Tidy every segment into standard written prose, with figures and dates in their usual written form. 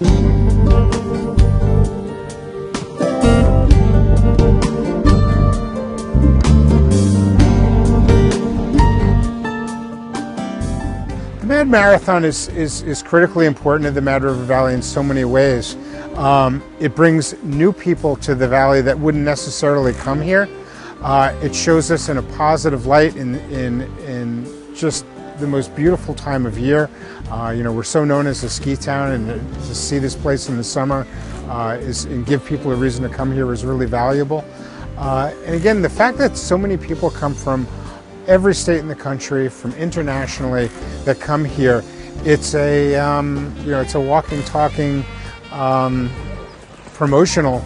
The Mad Marathon is critically important in the Mad River Valley in so many ways. It brings new people to the valley that wouldn't necessarily come here. It shows us in a positive light in just the most beautiful time of year. We're so known as a ski town, and to see this place in the summer and give people a reason to come here is really valuable. And again, the fact that so many people come from every state in the country, from internationally, that come here, it's a it's a walking, talking promotional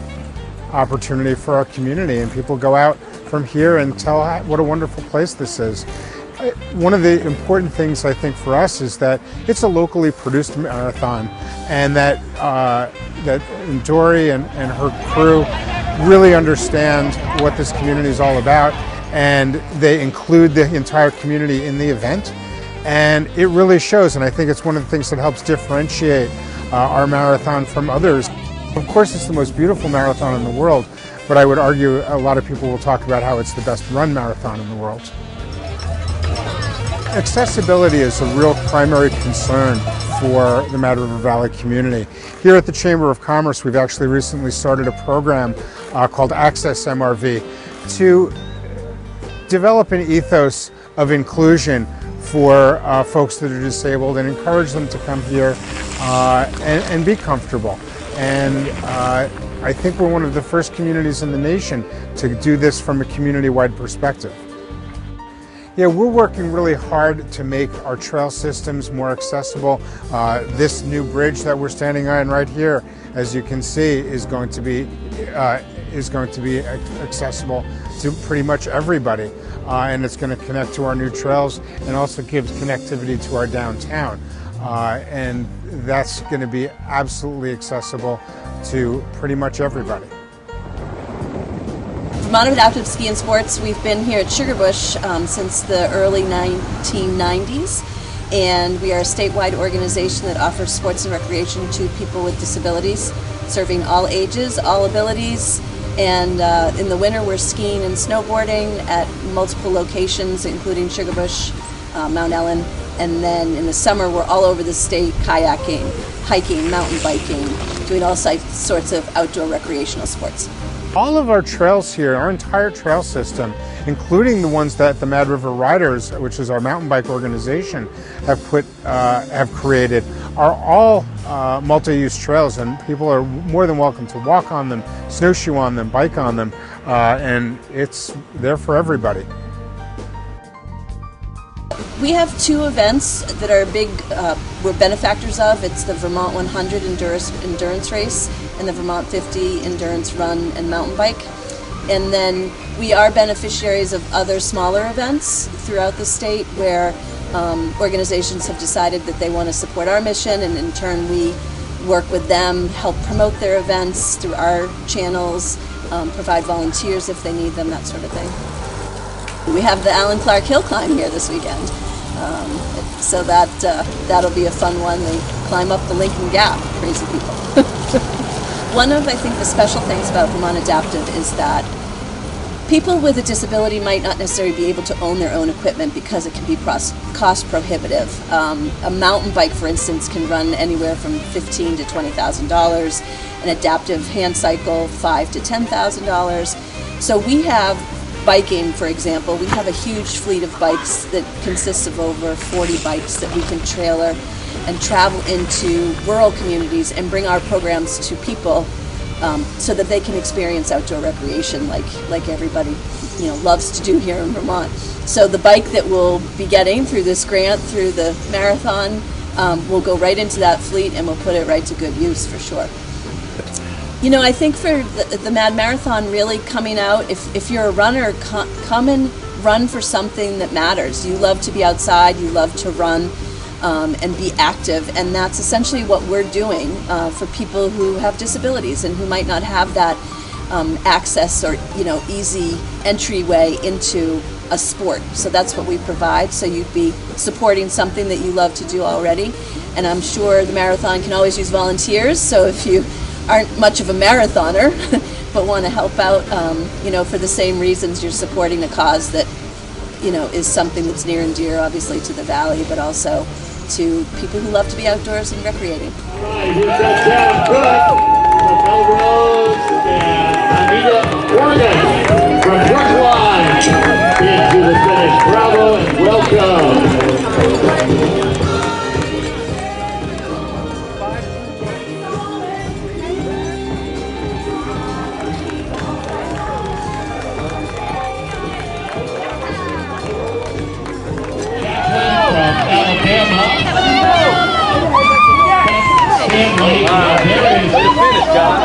opportunity for our community, and people go out from here and tell what a wonderful place this is. One of the important things I think for us is that it's a locally produced marathon, and that Dory and her crew really understand what this community is all about, and they include the entire community in the event, and it really shows. And I think it's one of the things that helps differentiate our marathon from others. Of course, it's the most beautiful marathon in the world, but I would argue a lot of people will talk about how it's the best run marathon in the world. Accessibility is a real primary concern for the Mad River Valley community. Here at the Chamber of Commerce, we've actually recently started a program called Access MRV to develop an ethos of inclusion for folks that are disabled and encourage them to come here and be comfortable. And I think we're one of the first communities in the nation to do this from a community-wide perspective. Yeah, we're working really hard to make our trail systems more accessible. This new bridge that we're standing on right here, as you can see, is going to be accessible to pretty much everybody, and it's going to connect to our new trails and also gives connectivity to our downtown, and that's going to be absolutely accessible to pretty much everybody. Vermont Adaptive Ski and Sports, we've been here at Sugarbush since the early 1990s, and we are a statewide organization that offers sports and recreation to people with disabilities, serving all ages, all abilities. And in the winter we're skiing and snowboarding at multiple locations, including Sugarbush, Mount Ellen, and then in the summer we're all over the state kayaking, hiking, mountain biking, doing all sorts of outdoor recreational sports. All of our trails here, our entire trail system, including the ones that the Mad River Riders, which is our mountain bike organization, have created, are all multi-use trails, and people are more than welcome to walk on them, snowshoe on them, bike on them, and it's there for everybody. We have two events that are big, we're benefactors of. It's the Vermont 100 endurance race and the Vermont 50 endurance run and mountain bike. And then we are beneficiaries of other smaller events throughout the state where organizations have decided that they want to support our mission, and in turn we work with them, help promote their events through our channels, provide volunteers if they need them, that sort of thing. We have the Alan Clark Hill climb here this weekend, so that'll be a fun one. They climb up the Lincoln Gap, crazy people. One of, I think, the special things about Vermont Adaptive is that people with a disability might not necessarily be able to own their own equipment because it can be cost prohibitive. A mountain bike, for instance, can run anywhere from $15,000 to $20,000. An adaptive hand cycle, $5,000 to $10,000. So we have biking, for example, we have a huge fleet of bikes that consists of over 40 bikes that we can trailer and travel into rural communities and bring our programs to people so that they can experience outdoor recreation like everybody loves to do here in Vermont. So the bike that we'll be getting through this grant, through the marathon, will go right into that fleet, and we'll put it right to good use for sure. I think for the Mad Marathon really coming out, if you're a runner, come and run for something that matters. You love to be outside, you love to run and be active, and that's essentially what we're doing for people who have disabilities and who might not have that access or easy entryway into a sport. So that's what we provide. So you'd be supporting something that you love to do already, And I'm sure the marathon can always use volunteers, so if you aren't much of a marathoner but want to help out, for the same reasons, you're supporting a cause that, is something that's near and dear, obviously, to the Valley, but also to people who love to be outdoors and recreating. All right, here's that down good. Melrose and Anita Morgan from Brookline into the finish. Bravo and welcome. Finish, John.